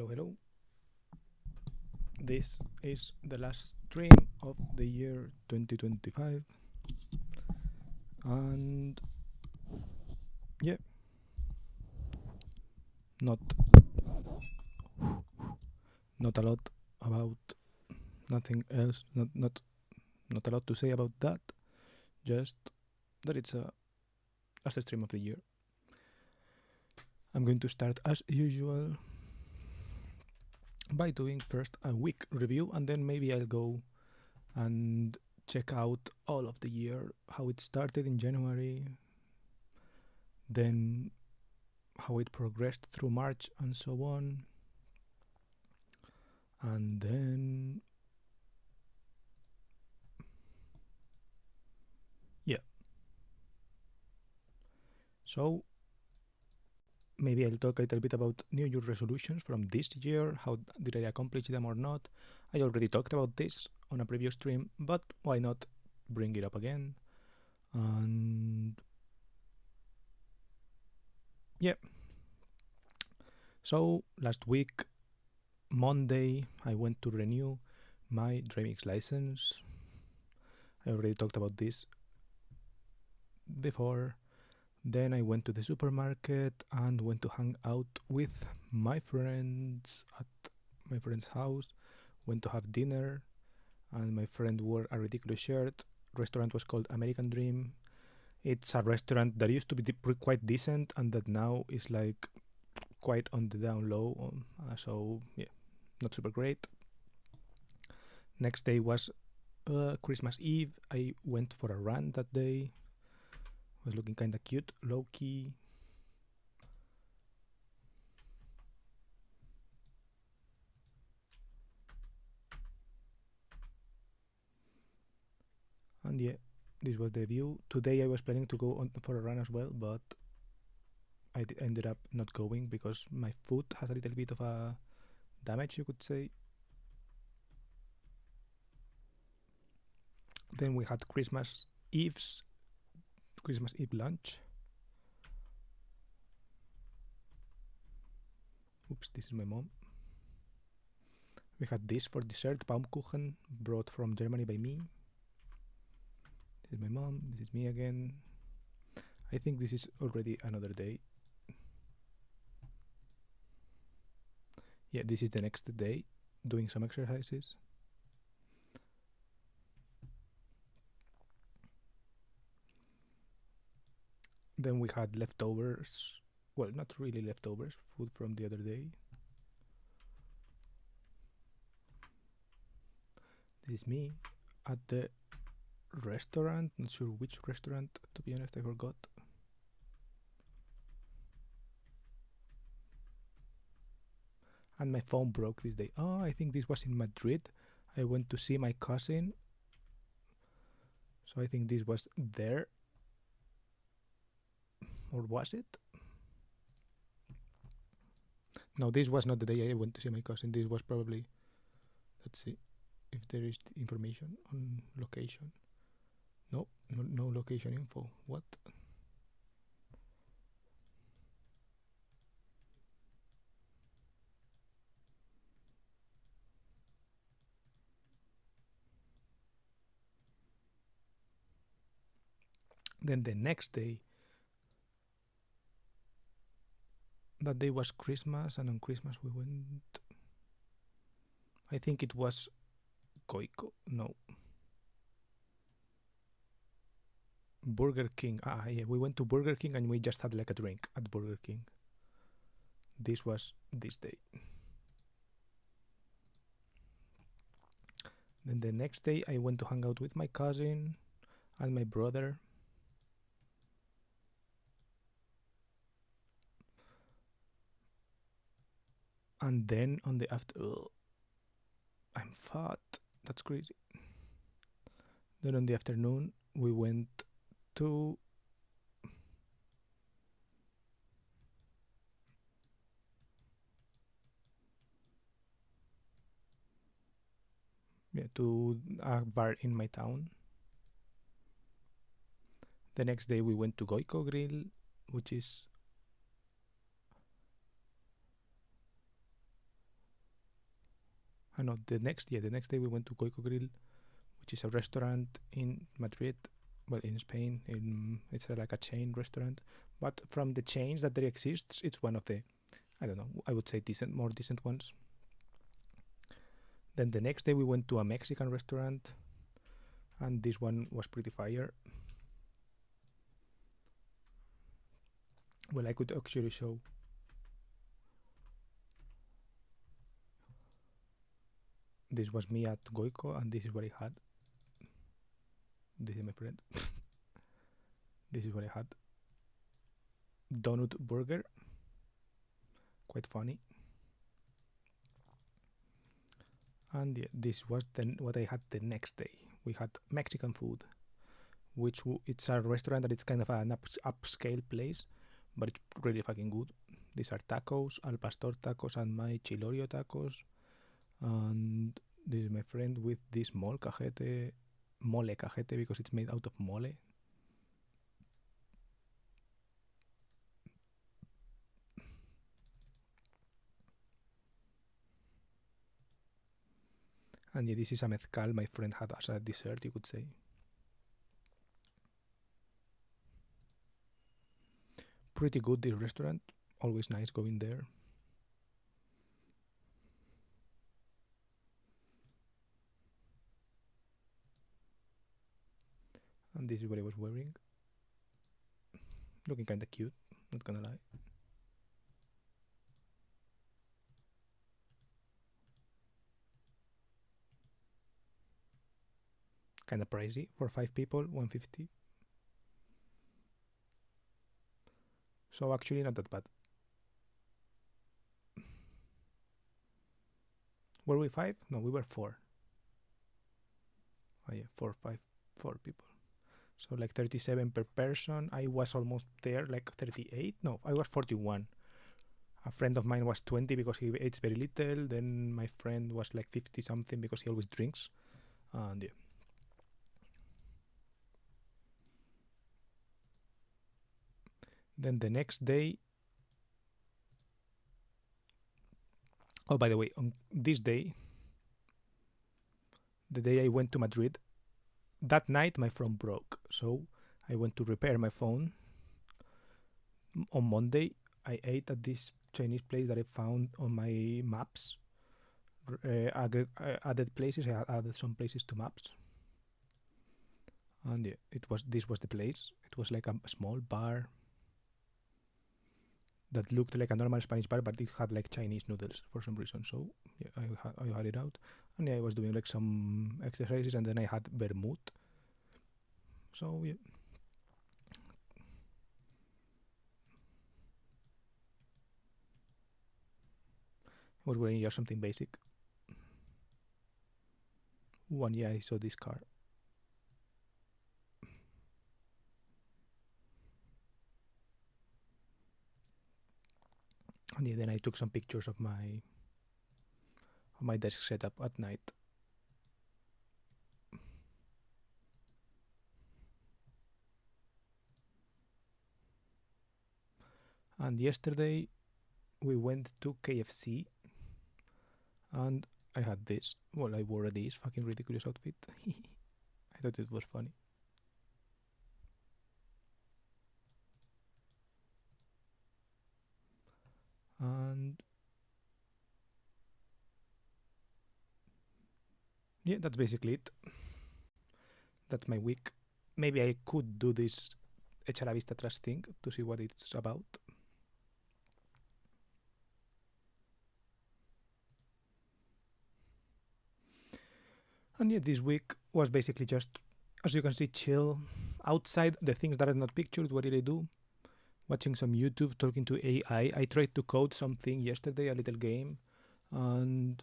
Hello. This is the last stream of the year 2025, and yeah, not not a lot about nothing else. Not a lot to say about that. Just that it's a last stream of the year. I'm going to start as usual by doing first a week review, and then maybe I'll go and check out all of the year, how it started in January, then how it progressed through March and so on, and then so maybe I'll talk a little bit about New Year resolutions from this year. How did I accomplish them or not? I already talked about this on a previous stream, but why not bring it up again? And yeah. So last week, Monday, I went to renew my driving license. I already talked about this before. Then I went to the supermarket and went to hang out with my friends at my friend's house. Went to have dinner, and my friend wore a ridiculous shirt. Restaurant was called American Dream. It's a restaurant that used to be quite decent, and that now is like quite on the down low. So yeah, not super great. Next day was Christmas Eve. I went for a run that day. Was looking kind of cute, low key. And yeah, this was the view. Today I was planning to go on for a run as well, but I ended up not going because my foot has a little bit of a damage, you could say. Then we had Christmas Eve lunch. Oops, this is my mom. We had this for dessert, Baumkuchen, brought from Germany by me. This is my mom, this is me again. I think this is already another day. Yeah, this is the next day, doing some exercises. Then we had leftovers. Well, not really leftovers, food from the other day. This is me at the restaurant. Not sure which restaurant, to be honest, I forgot. And my phone broke this day. Oh, I think this was in Madrid. I went to see my cousin. So I think this was there. Or was it? No, this was not the day I went to see my cousin. This was probably... Let's see if there is information on location. No location info. What? Then the next day, that day was Christmas, and on Christmas we went... I think it was Goico. No. Burger King. Yeah, we went to Burger King and we just had like a drink at Burger King. This was this day. Then the next day I went to hang out with my cousin and my brother. And then on the after... I'm fat. That's crazy. Then on the afternoon we went to... to a bar in my town. The next day we went to Goico Grill, which is... no, the next day we went to Goico Grill, which is a restaurant in Madrid, well, in Spain. It's like a chain restaurant, but from the chains that there exists, it's one of the, I don't know, I would say more decent ones. Then the next day we went to a Mexican restaurant, and this one was pretty fire. Well, I could actually show. This was me at Goico, and this is what I had. This is my friend. This is what I had. Donut burger. Quite funny. And this was then what I had the next day. We had Mexican food, which it's a restaurant that it's kind of an upscale place, but it's really fucking good. These are tacos, al pastor tacos and my chilorio tacos. And this is my friend with this mole cajete, because it's made out of mole. And this is a mezcal my friend had as a dessert, you could say. Pretty good, this restaurant. Always nice going there. And this is what I was wearing. Looking kinda cute, not gonna lie. Kinda pricey for 5 people, 150. So actually not that bad. Were we 5? No, we were 4. Oh yeah, 4 people. So like 37 per person. I was almost there, like 38. No, I was 41. A friend of mine was 20 because he eats very little. Then my friend was like 50 something because he always drinks. And yeah. Then the next day. Oh, by the way, on this day, the day I went to Madrid, that night my phone broke. So I went to repair my phone. On Monday, I ate at this Chinese place that I found on my maps. Added places. I added some places to maps. And yeah, this was the place. It was like a small bar that looked like a normal Spanish bar, but it had like Chinese noodles for some reason. So yeah, I had it out, and yeah, I was doing like some exercises, and then I had vermouth. So yeah. I was wearing just something basic. One year I saw this car. And yeah, then I took some pictures of my desk setup at night. And yesterday we went to KFC, and I had this. Well, I wore this fucking ridiculous outfit. I thought it was funny. And yeah, that's basically it. That's my week. Maybe I could do this Echa la Vista Atrás thing to see what it's about. And yeah, this week was basically just, as you can see, chill. Outside the things that are not pictured, what did I do? Watching some YouTube, talking to AI. I tried to code something yesterday, a little game, and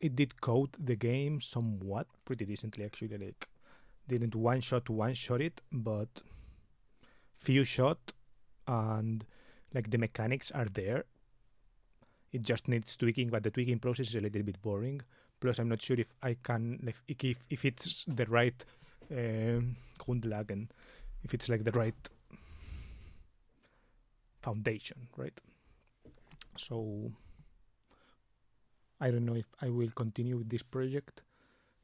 it did code the game somewhat, pretty decently actually. Like, didn't one shot it, but few shot, and like the mechanics are there. It just needs tweaking, but the tweaking process is a little bit boring. Plus, I'm not sure if I can, if it's the right Grundlagen, if it's like the right foundation, right? So I don't know if I will continue with this project.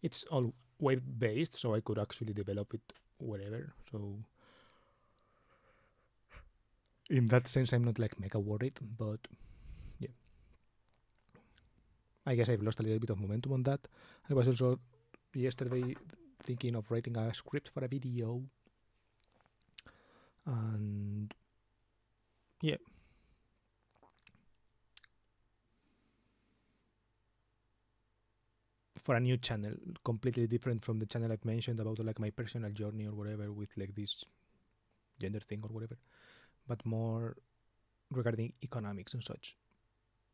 It's all web based, so I could actually develop it wherever. So in that sense, I'm not like mega worried, but yeah, I guess I've lost a little bit of momentum on that. I was also yesterday thinking of writing a script for a video, and yeah, for a new channel, completely different from the channel I've mentioned about like my personal journey or whatever with like this gender thing or whatever, but more regarding economics and such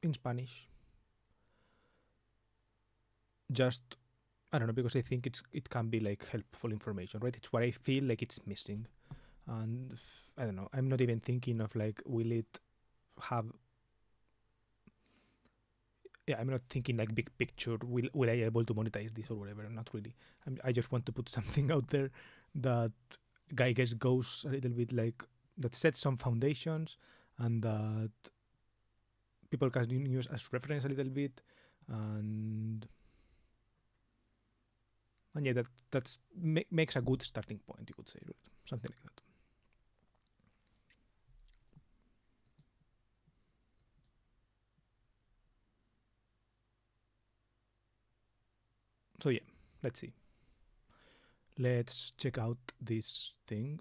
in Spanish. Just I don't know, because I think it can be like helpful information, right? It's what I feel like it's missing, and I don't know. I'm not even thinking of like will it have. Yeah, I'm not thinking like big picture. Will I able to monetize this or whatever? Not really. I just want to put something out there that I guess goes a little bit like that sets some foundations and that people can use as reference a little bit, and yeah, that's makes a good starting point. You could say, right? Something like that. So yeah, let's see. Let's check out this thing.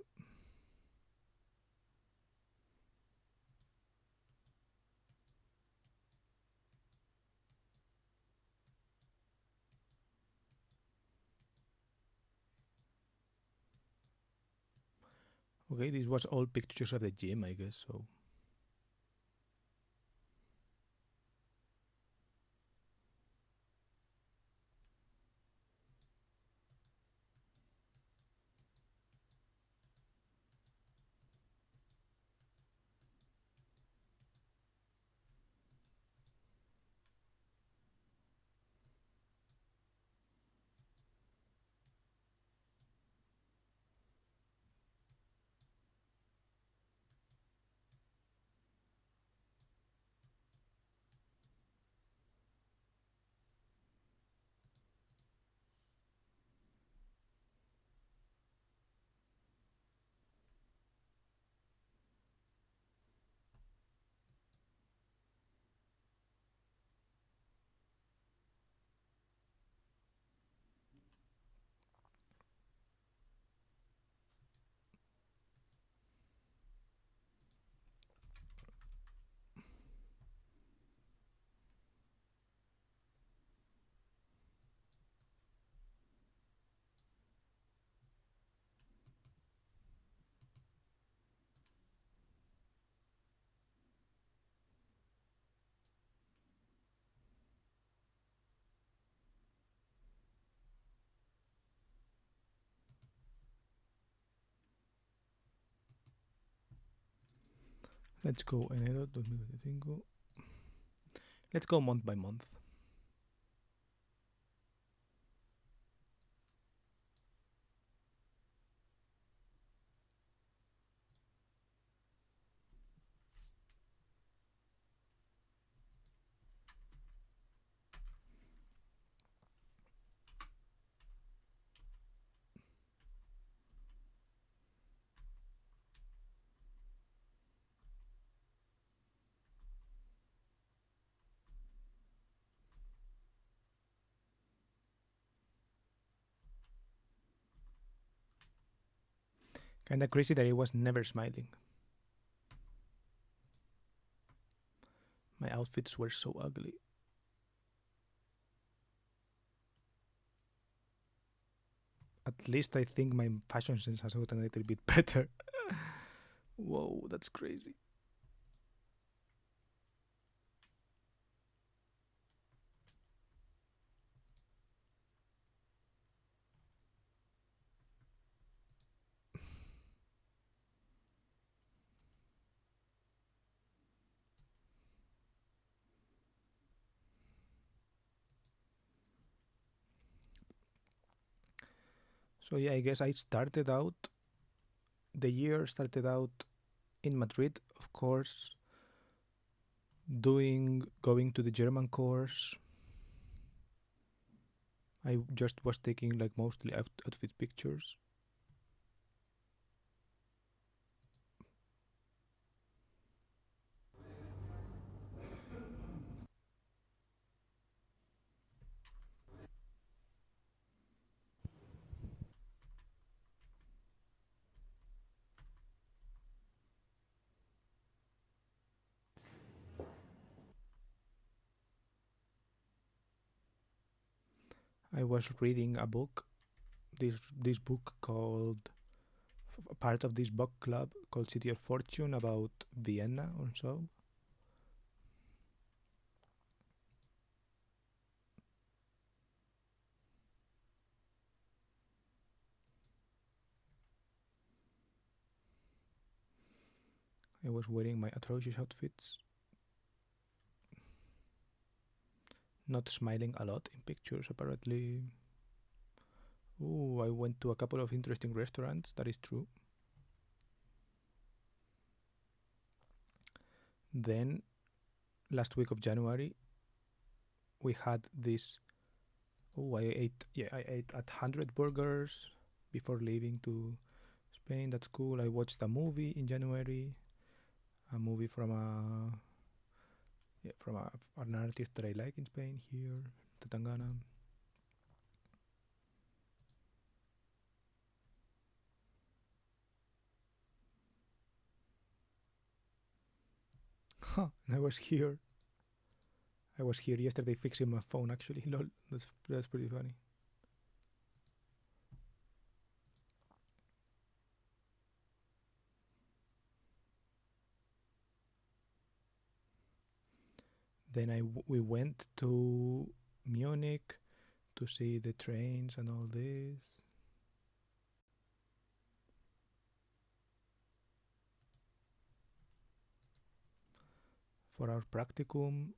Okay, this was all pictures of the gym, I guess. So let's go enero 2025. Let's go month by month. Kinda crazy that I was never smiling. My outfits were so ugly. At least I think my fashion sense has gotten a little bit better. Whoa, that's crazy. So yeah, I guess I started out the year started out in Madrid, of course, going to the German course. I just was taking like mostly outfit pictures. I was reading a book, this book called part of this book club called City of Fortune about Vienna or so. I was wearing my atrocious outfits, not smiling a lot in pictures apparently. Oh, I went to a couple of interesting restaurants, that is true. Then, last week of January, we had this. Oh, I ate at 100 burgers before leaving to Spain. That's cool. I watched a movie in January, a movie from an artist that I like in Spain here, Tatangana. And I was here. I was here yesterday fixing my phone actually. Lol, that's pretty funny. Then we went to Munich to see the trains and all this. For our practicum.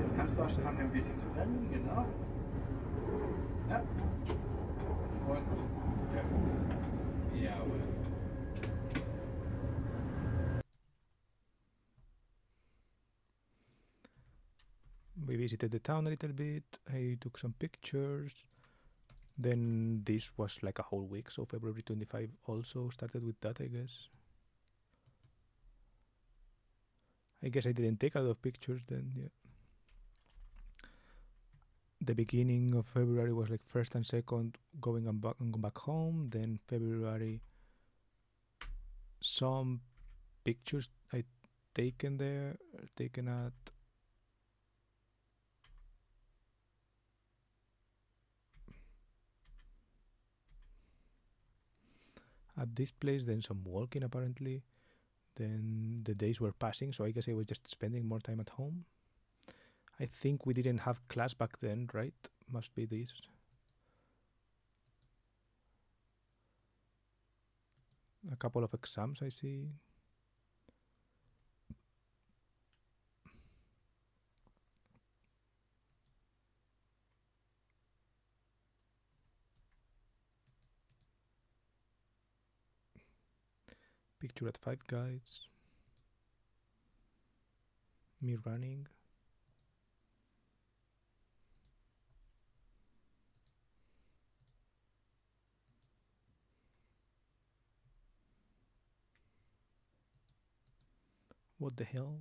Jetzt kannst du anfangen ein bisschen zu bremsen, genau. Ja. Und bremsen. Jawohl. We visited the town a little bit. I took some pictures. Then this was like a whole week, so February 25 also started with that, I guess. I guess I didn't take a lot of pictures then, yeah. The beginning of February was like first and second going back home. Then February, some pictures I taken at this place, then some walking apparently. Then the days were passing, so I guess I was just spending more time at home. I think we didn't have class back then, right? Must be this. A couple of exams I see. Picture at Five Guys. Me running. What the hell?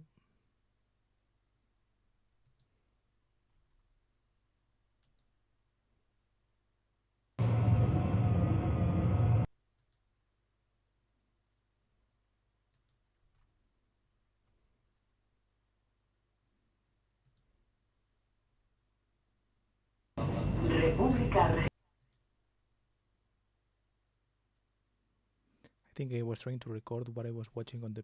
I think I was trying to record what I was watching on the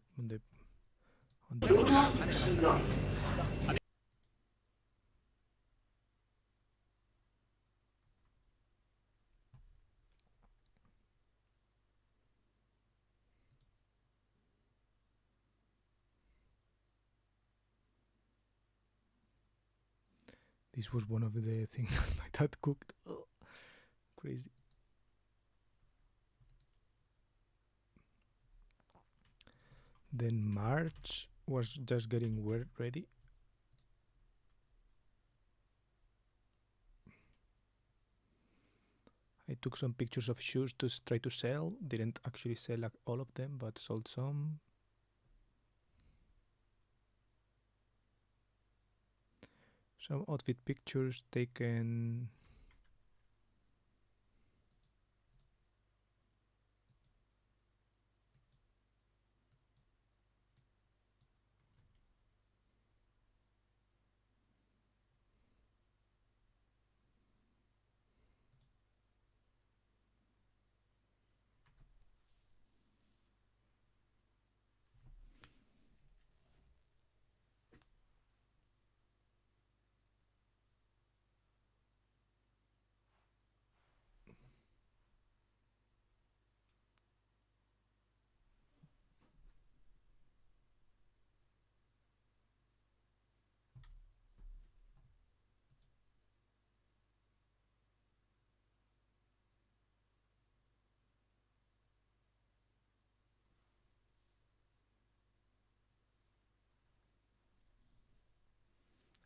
This was one of the things that my dad cooked. Oh, crazy. Then March was just getting ready. I took some pictures of shoes to try to sell. Didn't actually sell like all of them, but sold some. Some outfit pictures taken.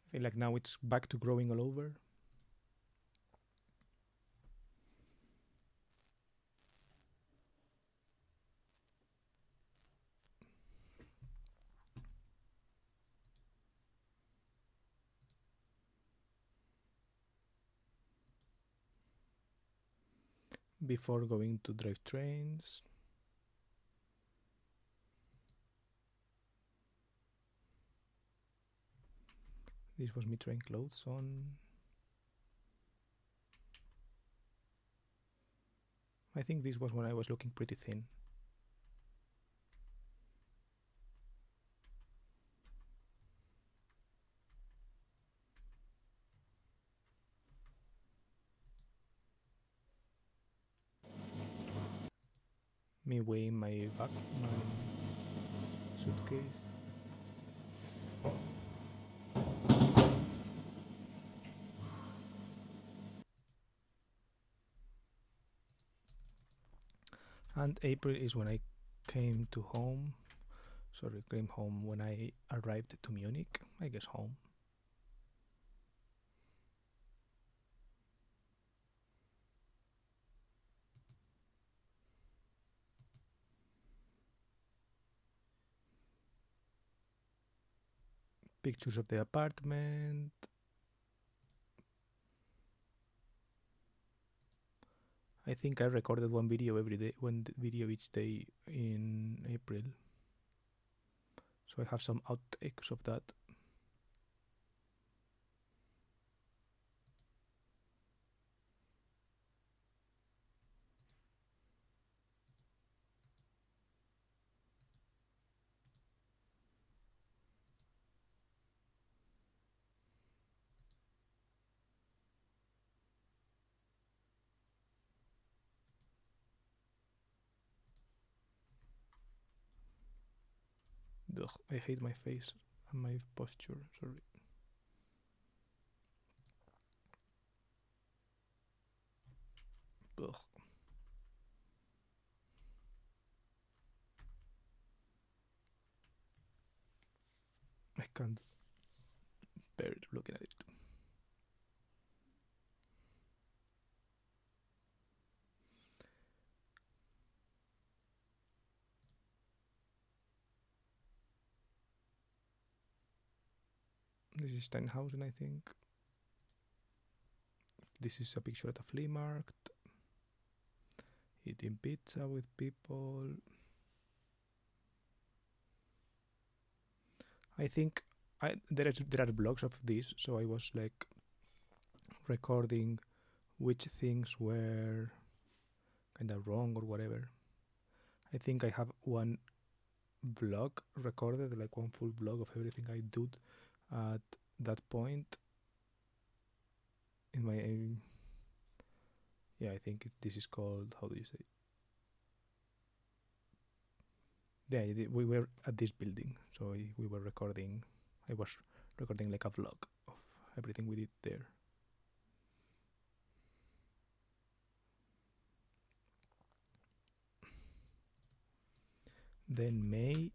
I feel like now it's back to growing all over. Before going to drive trains. This was me trying clothes on. I think this was when I was looking pretty thin. Me weighing my back, my suitcase. And April is when I came home when I arrived to Munich, I guess home. Pictures of the apartment. I think I recorded one video each day in April. So I have some outtakes of that. Ugh, I hate my face and my posture, sorry. Ugh. I can't bear looking at it. This is Steinhausen, I think. This is a picture at a flea market. Eating pizza with people. I think there are blogs of this, so I was like recording which things were kind of wrong or whatever. I think I have one vlog recorded, like one full vlog of everything I did at that point in my I think this is called, how do you say? Yeah, we were at this building, so I was recording like a vlog of everything we did there. Then May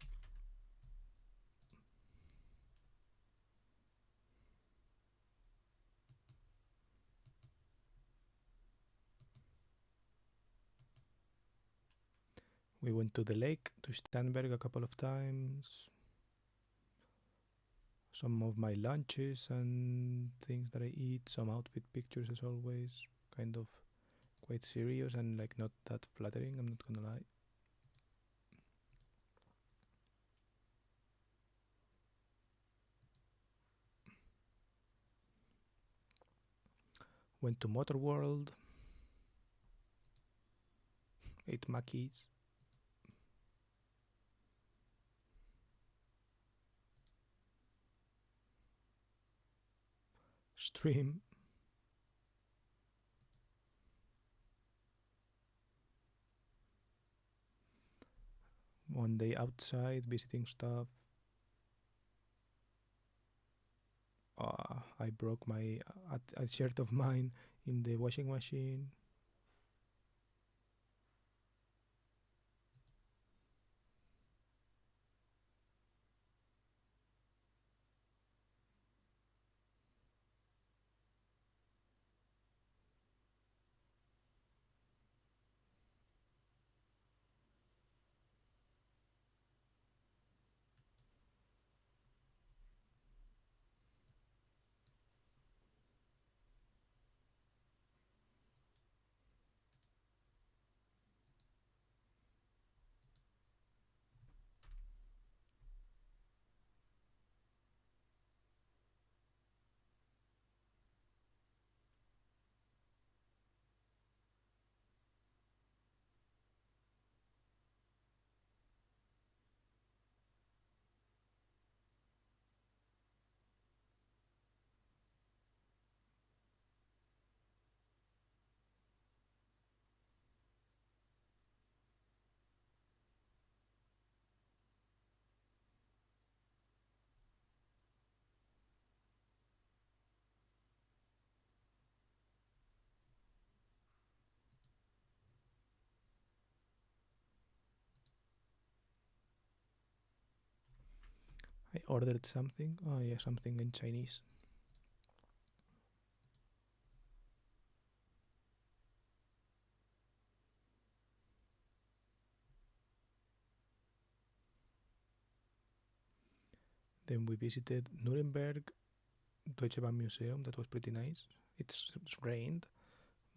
We went to the lake, to Starnberg a couple of times. Some of my lunches and things that I eat, some outfit pictures as always, kind of quite serious and like not that flattering, I'm not gonna lie. Went to Motorworld, ate Mackies. Stream. One day outside visiting stuff. I broke a shirt of mine in the washing machine. I ordered something. Oh yeah, something in Chinese. Then we visited Nuremberg, Deutsche Bahn Museum. That was pretty nice. It's rained,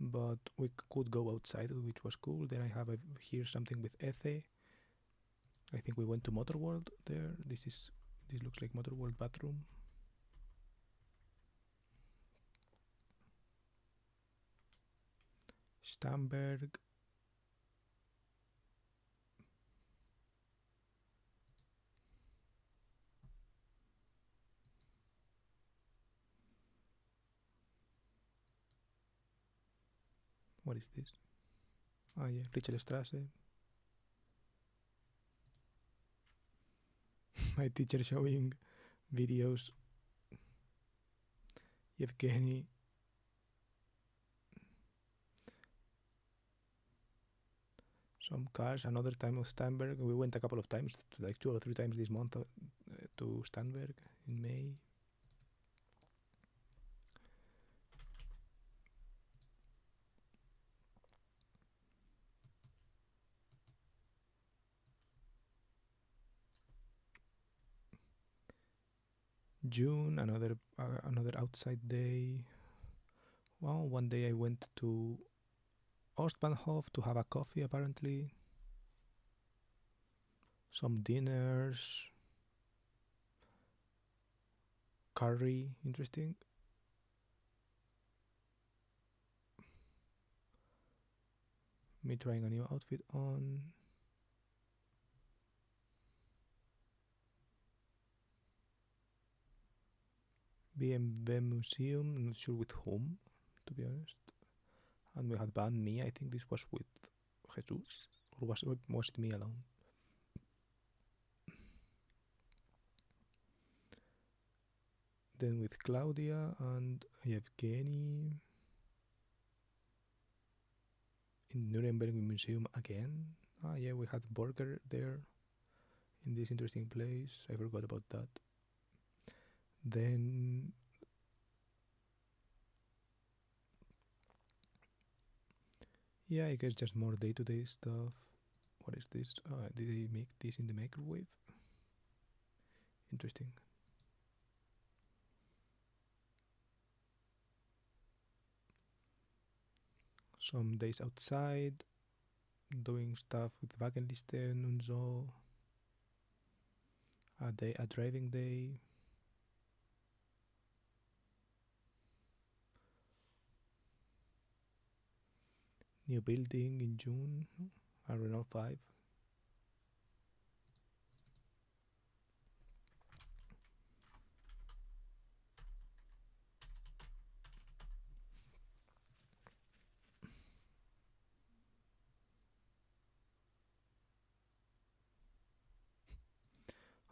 but we could go outside, which was cool. Then I have here something with Ethe. I think we went to Motorworld there. This looks like Motorworld bathroom. Starnberg. What is this? Ah yeah, Richelstrasse. My teacher showing videos. Yevgeny. Some cars. Another time of Starnberg. We went a couple of times, like 2 or 3 times this month to Starnberg in May. June, another outside day. Well, one day I went to Ostbahnhof to have a coffee, apparently. Some dinners. Curry, interesting. Me trying a new outfit on. BMW Museum, I'm not sure with whom, to be honest. And we had band me, I think this was with Jesus, or was it me alone? Then with Claudia and Yevgeny in Nuremberg Museum again. Ah yeah, we had burger there in this interesting place. I forgot about that. Then yeah, I guess just more day-to-day stuff. What is this? Did they make this in the microwave? Interesting. Some days outside, doing stuff with Wagenlisten und so. A driving day. New building in June. I don't know, 5.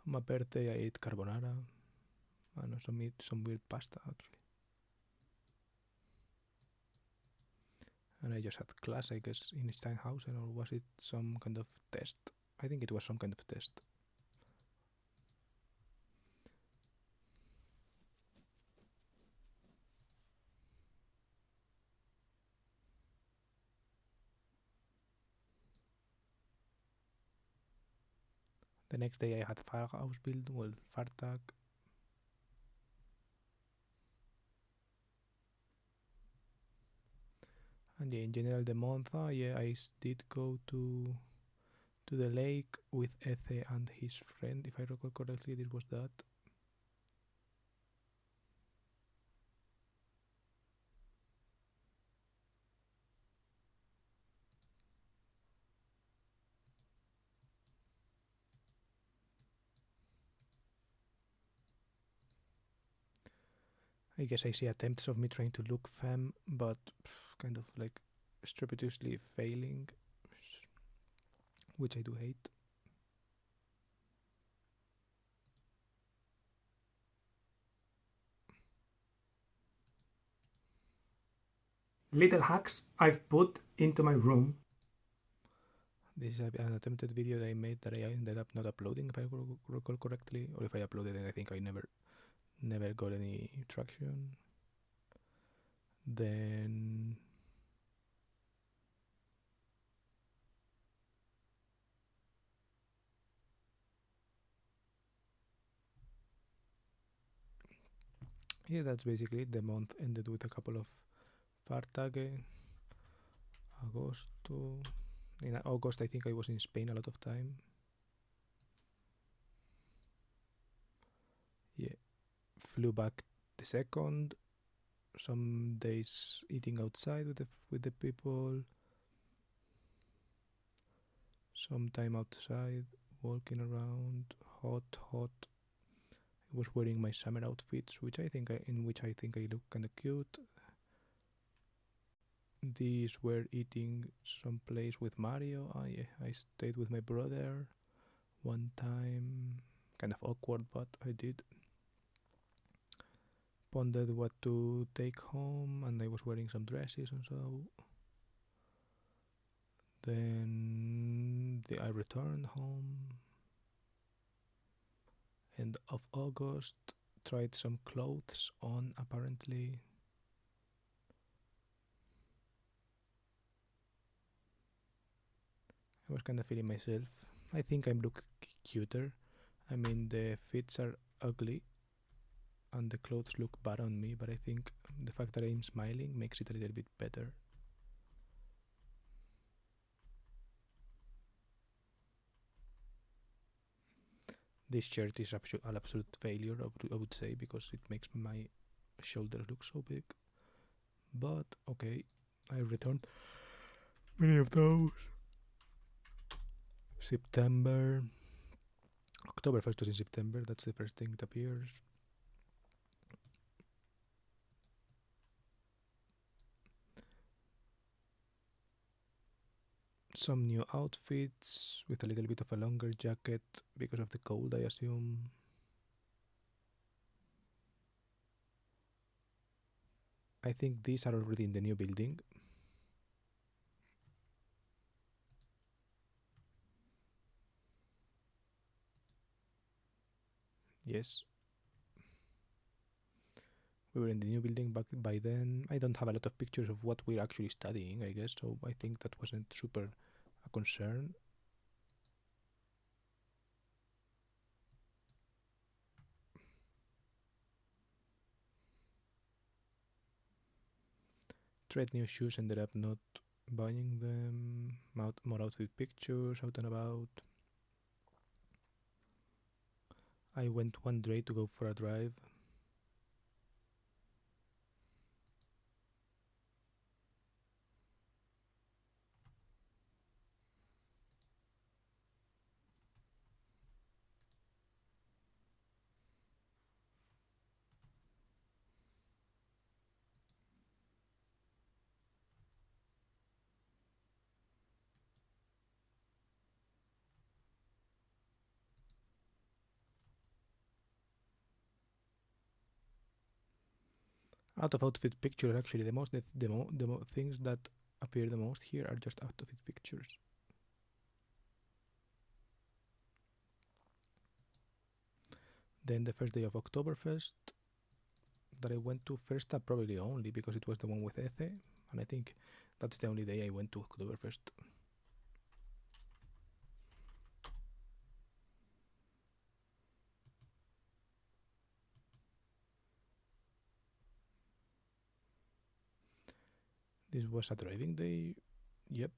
On my birthday, I ate carbonara. I know some weird pasta actually. And I just had class, I guess, in Steinhausen, or was it some kind of test? I think it was some kind of test. The next day I had Fahrausbildung, well, Fahrtag. And yeah, in general the month, yeah, I did go to the lake with Eze and his friend, if I recall correctly, this was that. I guess I see attempts of me trying to look femme, but kind of like strenuously failing, which I do hate. Little hacks I've put into my room. This is an attempted video that I made that I ended up not uploading, if I recall correctly, or if I uploaded it, I think I never got any traction. Then yeah, that's basically it. The month ended with a couple of Fahrtage, Agosto. In August, I think I was in Spain a lot of time. Yeah, flew back the 2nd. Some days eating outside with the people. Some time outside, walking around, hot. I was wearing my summer outfits, in which I think I look kind of cute. These were eating someplace with Mario. I stayed with my brother one time. Kind of awkward, but I did. Pondered what to take home, and I was wearing some dresses and so. Then I returned home. End of August, tried some clothes on apparently. I was kind of feeling myself. I think I look cuter. I mean, the fits are ugly and the clothes look bad on me, but I think the fact that I'm smiling makes it a little bit better. This shirt is an absolute failure, I would say, because it makes my shoulders look so big. But okay, I returned many of those. September, Oktoberfest was in September, that's the first thing that appears. Some new outfits with a little bit of a longer jacket because of the cold, I assume. I think these are already in the new building. Yes. We were in the new building back by then. I don't have a lot of pictures of what we're actually studying, I guess, so I think that wasn't super a concern. tried new shoes, ended up not buying them. More outfit pictures out and about. I went one day to go for a drive. Out of outfit pictures, actually, the things that appear the most here are just out of it pictures. Then the first day of Oktoberfest that I went to, first up probably only because it was the one with Ece, and I think that's the only day I went to Oktoberfest. This was a driving day. Yep.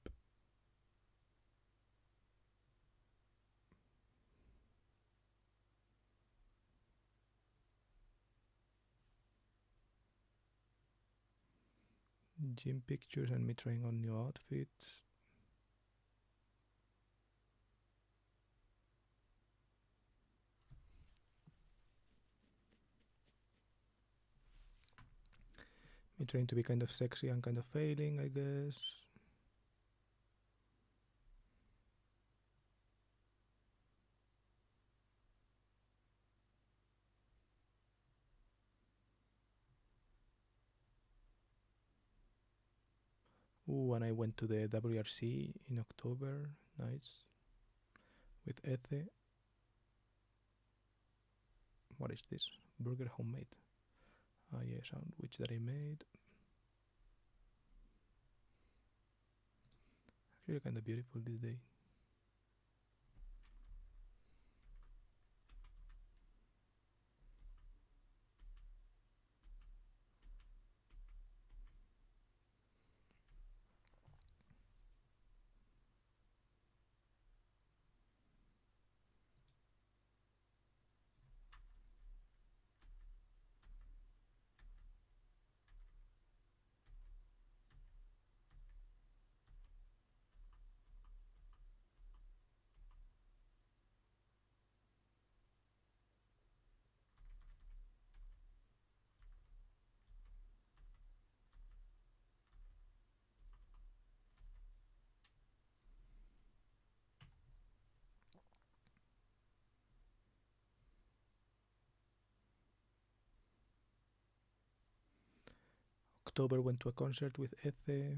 Gym pictures and me trying on new outfits. Me trying to be kind of sexy and kind of failing, I guess. Ooh, and I went to the WRC in October. Nice. With Ece. What is this? Burger homemade. Ah, yeah, sandwich that I made. Actually, kind of beautiful this day. October went to a concert with Ece.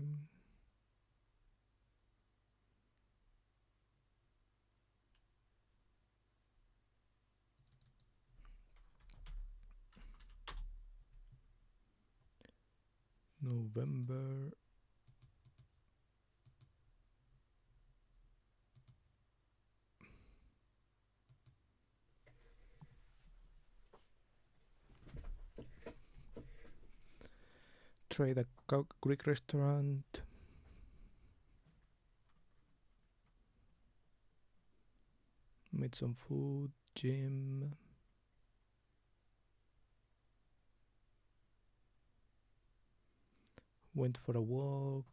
November. Tried a Greek restaurant. Made some food. Gym. Went for a walk.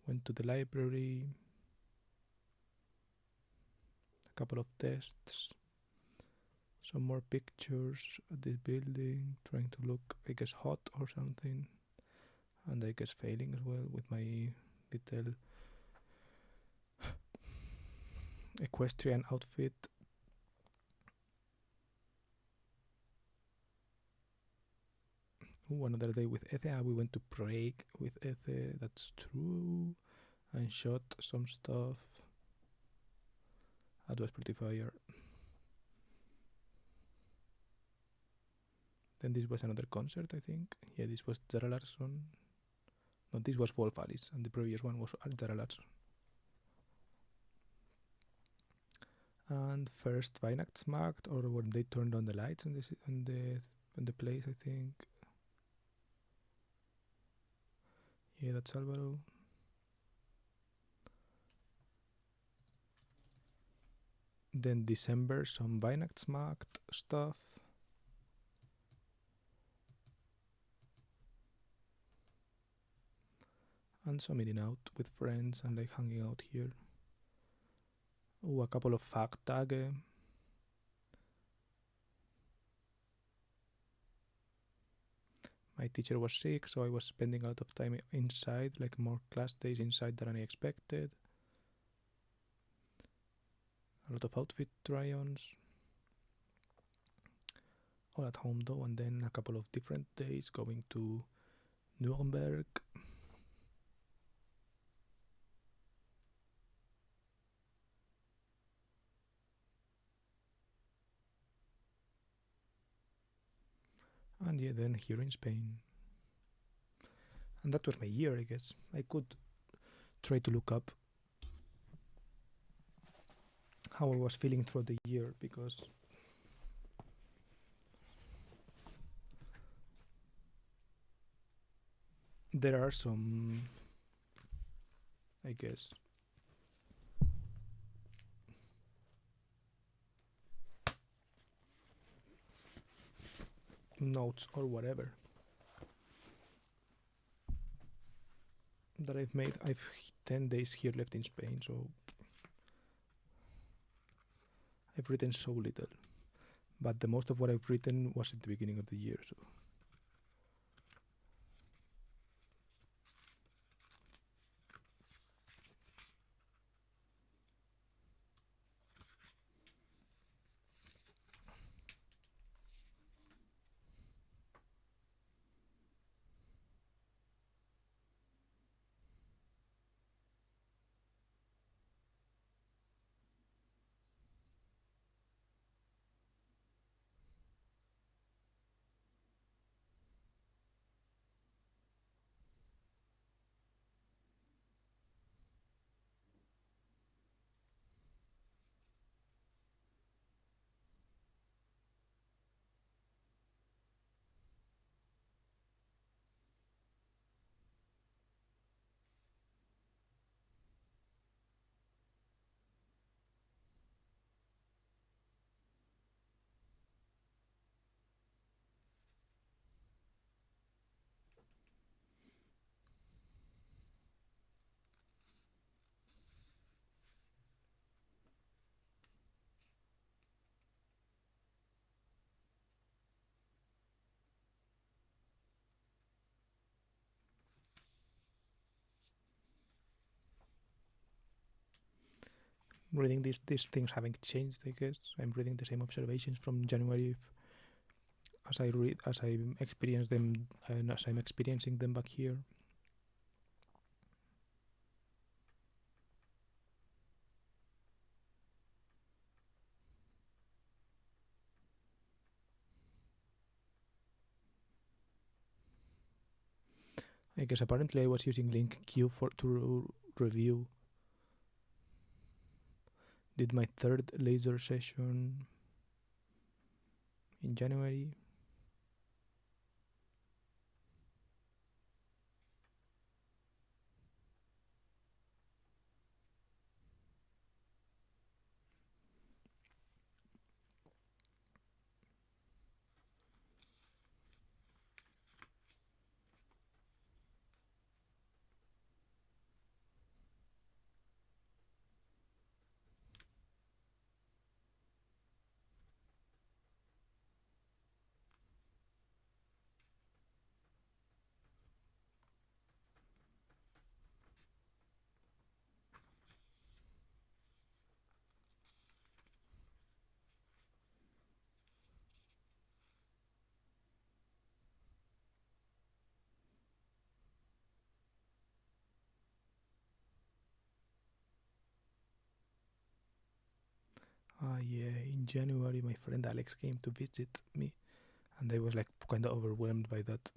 Went to the library. A couple of tests. Some more pictures at this building, trying to look, I guess, hot or something. And I guess failing as well with my little equestrian outfit. Ooh, another day with Ece. We went to Prague with Ece, that's true. And shot some stuff. That was pretty fire. Then this was another concert, I think. Yeah, this was Zara Larsson. No, this was Wolf Alice, and the previous one was Zara Larsson. And first Weihnachtsmarkt, or when they turned on the lights on the place, I think. Yeah, that's Alvaro. Then December, some Weihnachtsmarkt stuff. And some eating out with friends and like hanging out here. Oh, a couple of Fachtage. My teacher was sick, so I was spending a lot of time inside, like more class days inside than I expected. A lot of outfit try-ons. All at home though, and then a couple of different days going to Nuremberg. And yeah, then here in Spain. And that was my year, I guess. I could try to look up how I was feeling throughout the year, because there are some, I guess, notes or whatever that I've made. I've 10 days here left in Spain, so I've written so little. But the most of what I've written was at the beginning of the year, so reading these things haven't changed, I guess. I'm reading the same observations from January as I read, as I experience them, and as I'm experiencing them back here. I guess apparently I was using LinkQ to review. Did my third laser session in January. Yeah, in January my friend Alex came to visit me, and I was like kind of overwhelmed by that.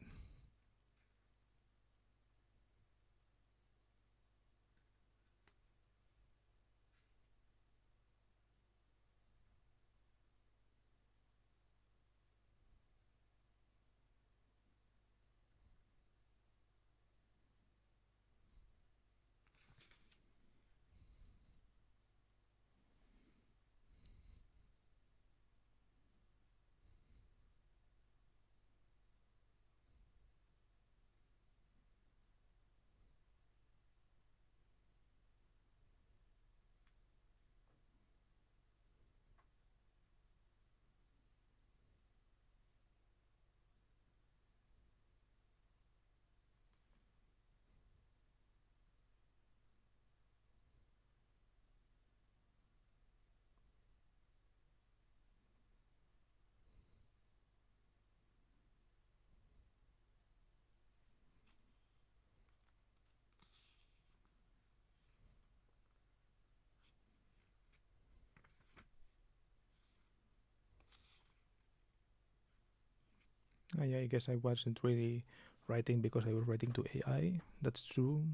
I guess I wasn't really writing because I was writing to AI. That's true.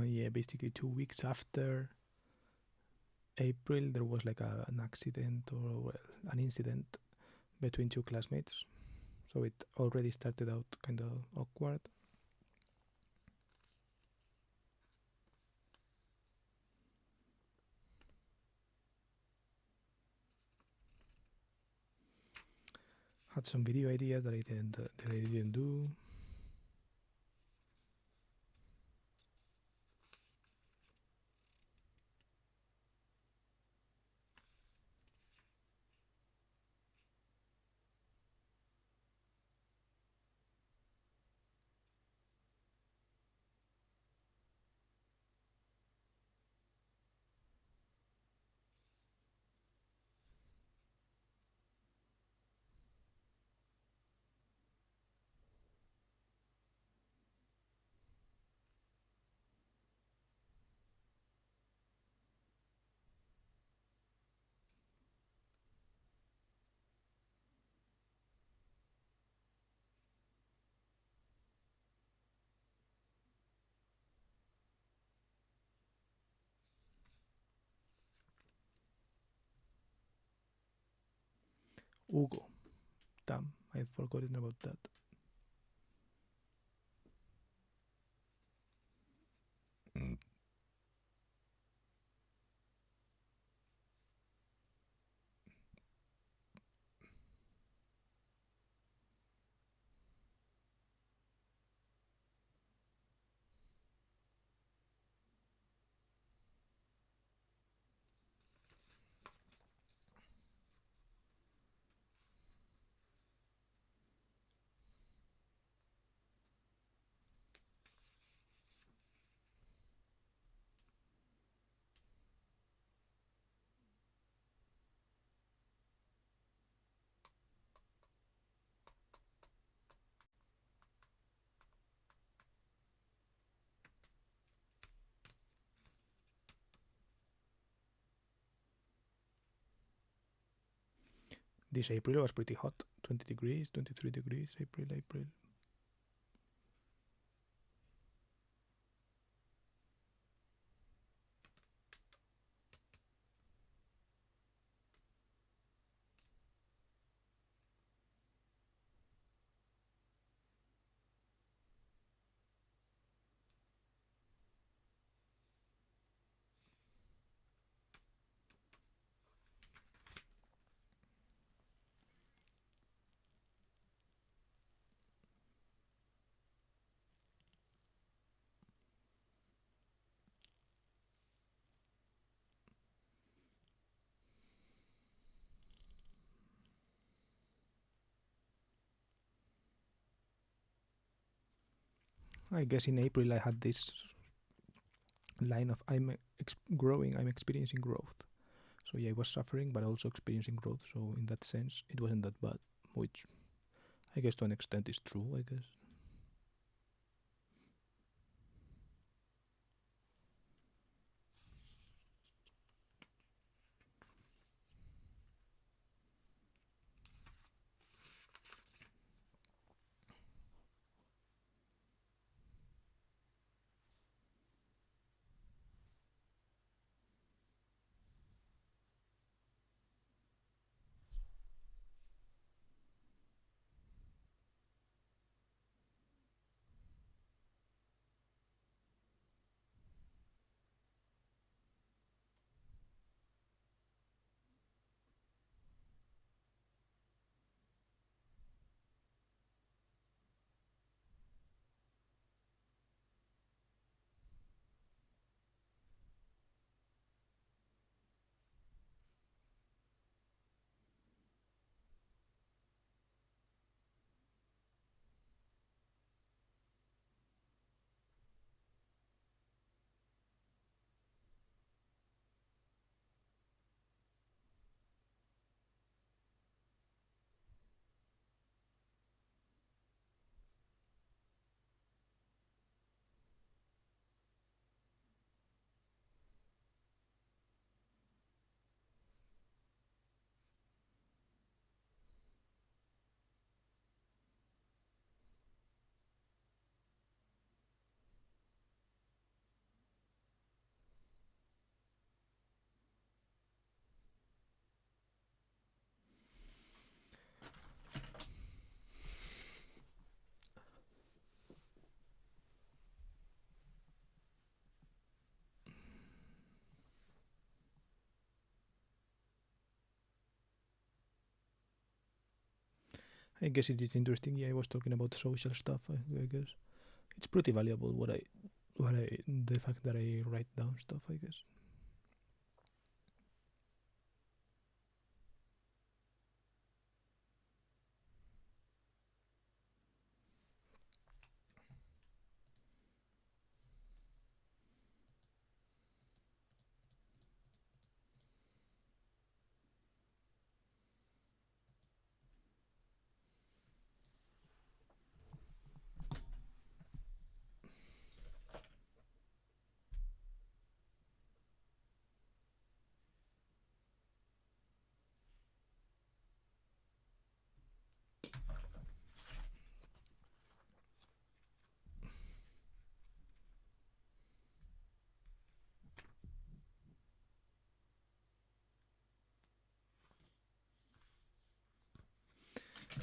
Yeah, basically 2 weeks after April, there was like an accident or well, an incident between two classmates. So it already started out kind of awkward. Had some video ideas that I didn't do. Hugo, damn, I'd forgotten about that. This April was pretty hot, 20 degrees, 23 degrees, April. I guess in April I had this line of growing, I'm experiencing growth. So yeah, I was suffering but also experiencing growth. So in that sense, it wasn't that bad, which I guess to an extent is true, I guess. I guess it is interesting. Yeah, I was talking about social stuff. I guess it's pretty valuable. The fact that I write down stuff. I guess.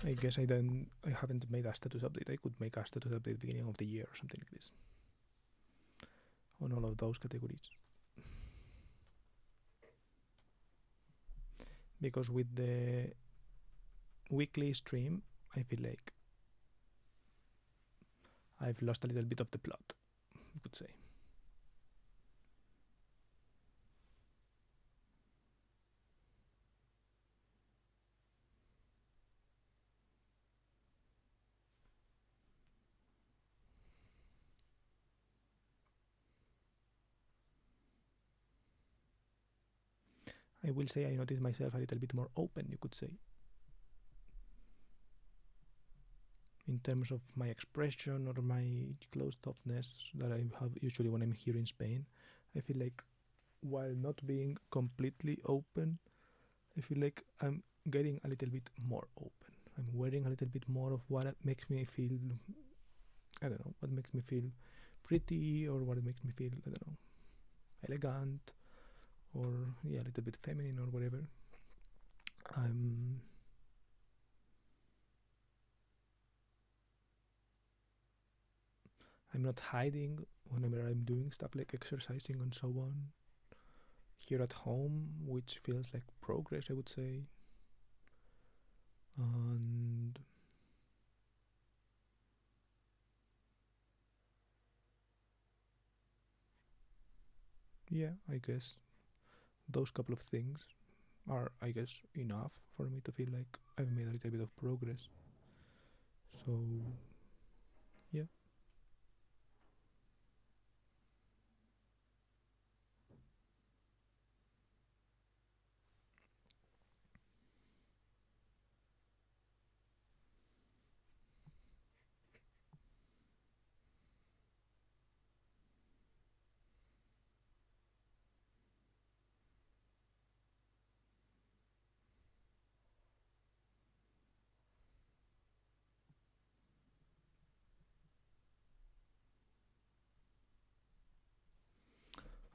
I guess I haven't made a status update. I could make a status update beginning of the year or something like this on all of those categories. Because with the weekly stream, I feel like I've lost a little bit of the plot, I would say. I will say I noticed myself a little bit more open, you could say. In terms of my expression or my closed-offness that I have usually when I'm here in Spain, I feel like while not being completely open, I feel like I'm getting a little bit more open. I'm wearing a little bit more of what makes me feel, I don't know, what makes me feel pretty or what makes me feel, I don't know, elegant or yeah, a little bit feminine or whatever. I'm not hiding whenever I'm doing stuff like exercising and so on. Here at home, which feels like progress, I would say. And yeah, I guess those couple of things are, I guess, enough for me to feel like I've made a little bit of progress. So yeah.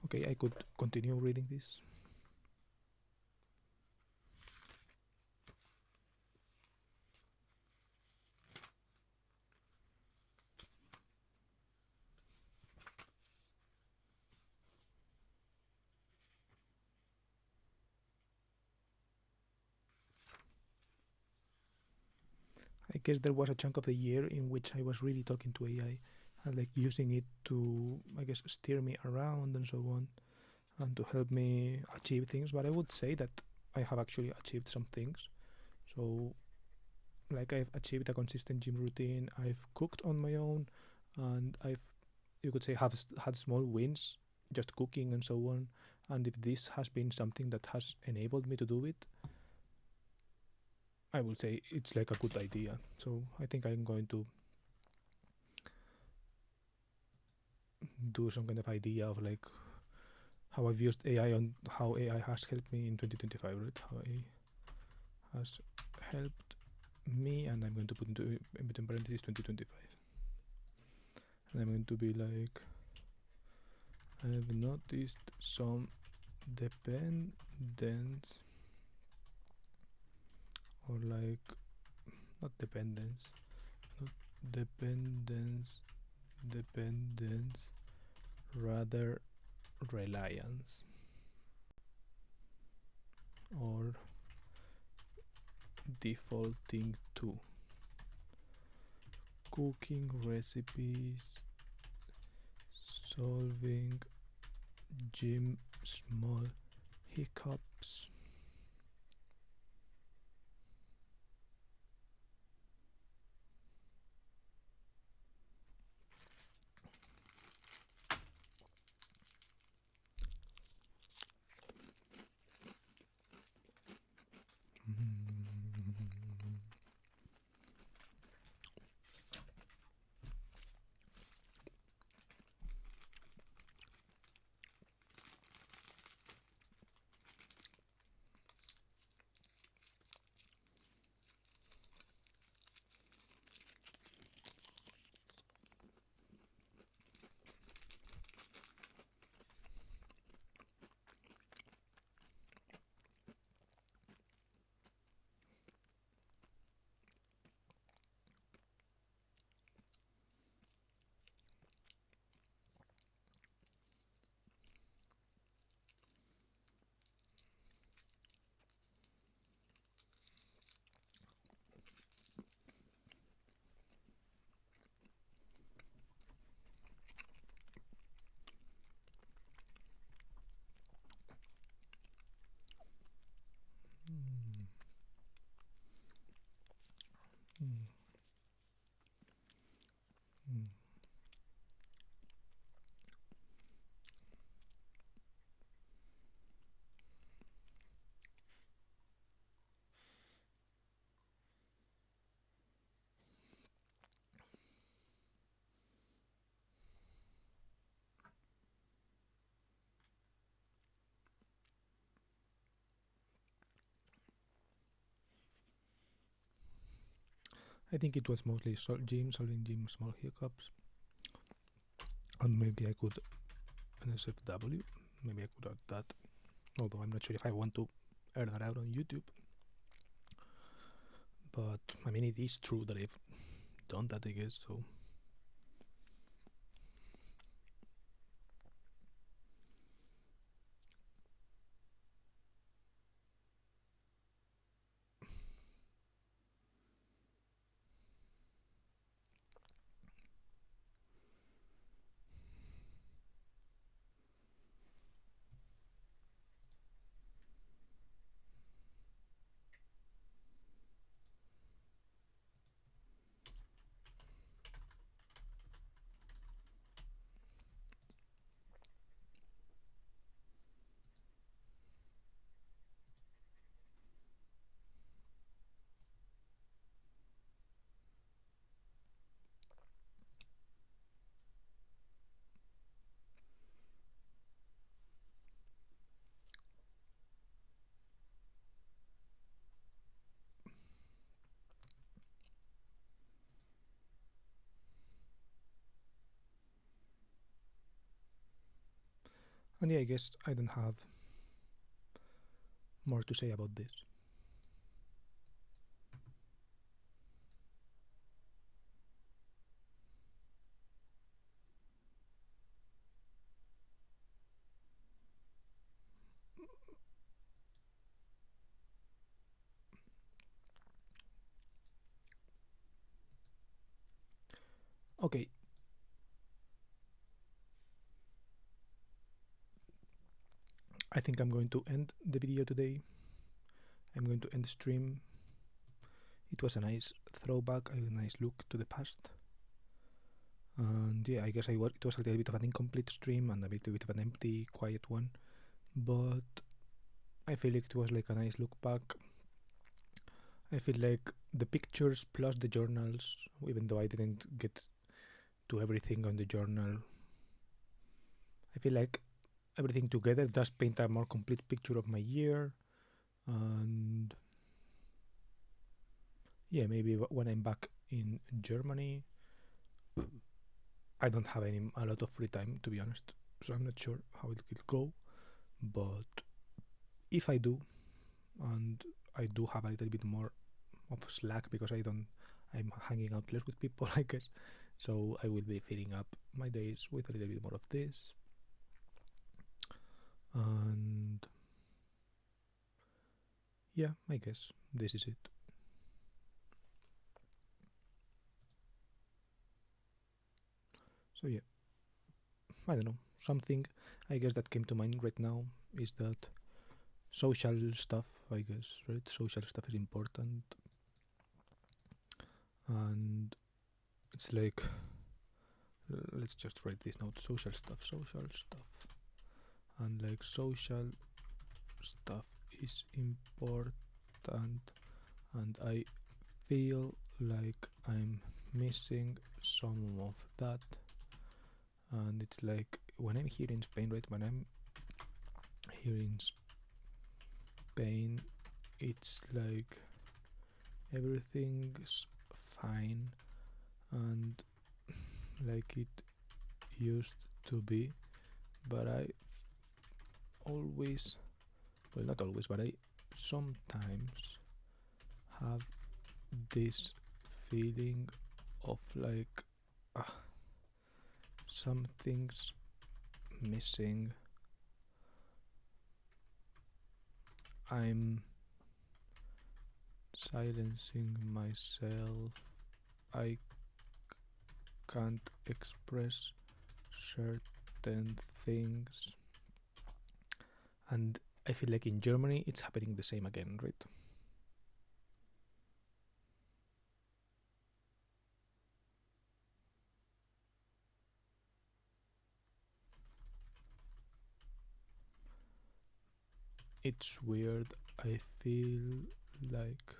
Okay, I could continue reading this. I guess there was a chunk of the year in which I was really talking to AI and like using it to, I guess, steer me around and so on and to help me achieve things. But I would say that I have actually achieved some things. So, like, I've achieved a consistent gym routine, I've cooked on my own, and you could say, have had small wins just cooking and so on. And if this has been something that has enabled me to do it, I will say it's like a good idea. So I think I'm going to do some kind of idea of like how I've used AI and how AI has helped me in 2025, right? How AI has helped me, and I'm going to put into in between parentheses 2025. And I'm going to be like, I've noticed some dependence, or like, not dependence, not dependence, rather reliance, or defaulting to. cooking recipes, solving gym small hiccups. I think it was mostly solving gym small hiccups, and maybe I could NSFW. Maybe I could add that, although I'm not sure if I want to air that out on YouTube. But I mean, it is true that I've done that, I guess. So and yeah, I guess I don't have more to say about this. Okay. I think I'm going to end the video today. I'm going to end the stream. It was a nice throwback, a nice look to the past. And yeah, I guess it was a little bit of an incomplete stream and a little bit of an empty, quiet one. But I feel like it was like a nice look back. I feel like the pictures plus the journals, even though I didn't get to everything on the journal, I feel like everything together does paint a more complete picture of my year. And yeah, maybe when I'm back in Germany, I don't have a lot of free time, to be honest, so I'm not sure how it will go. But if I do, and I do have a little bit more of slack because I'm hanging out less with people, I guess, so I will be filling up my days with a little bit more of this. And yeah, I guess this is it. So yeah, I don't know. Something I guess that came to mind right now is that social stuff, I guess, right? Social stuff is important, and it's like let's just write this note: social stuff, and like social stuff is important, and I feel like I'm missing some of that. And it's like when I'm here in Spain, right? When I'm here in Spain, it's like everything's fine and like it used to be, but I always, well, not always, but I sometimes have this feeling of like something's missing. I'm silencing myself. I can't express certain things, and I feel like in Germany it's happening the same again, right? It's weird. I feel like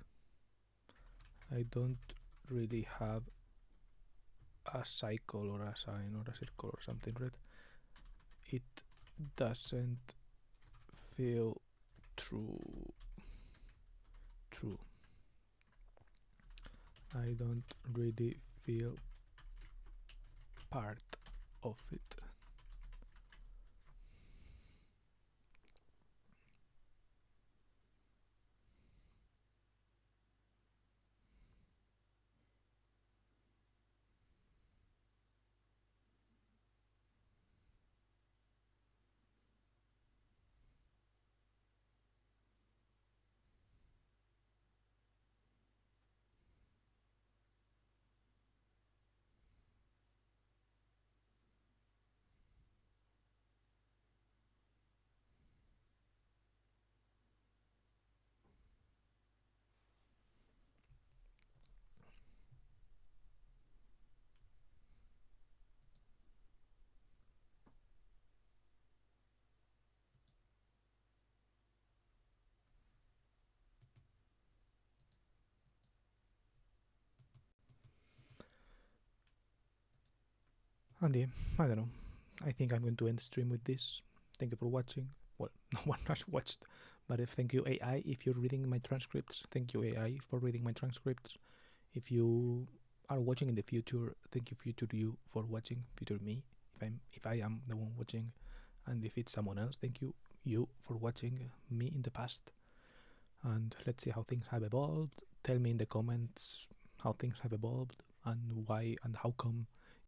I don't really have a cycle or a sign or a circle or something, right? It doesn't feel true. True. I don't really feel part of it. And yeah, I don't know. I think I'm going to end the stream with this. Thank you for watching. Well, no one has watched, but if thank you AI if you're reading my transcripts. Thank you AI for reading my transcripts. If you are watching in the future, thank you future you for watching. Future me, if I am the one watching, and if it's someone else, thank you for watching me in the past. And let's see how things have evolved. Tell me in the comments how things have evolved and why and how come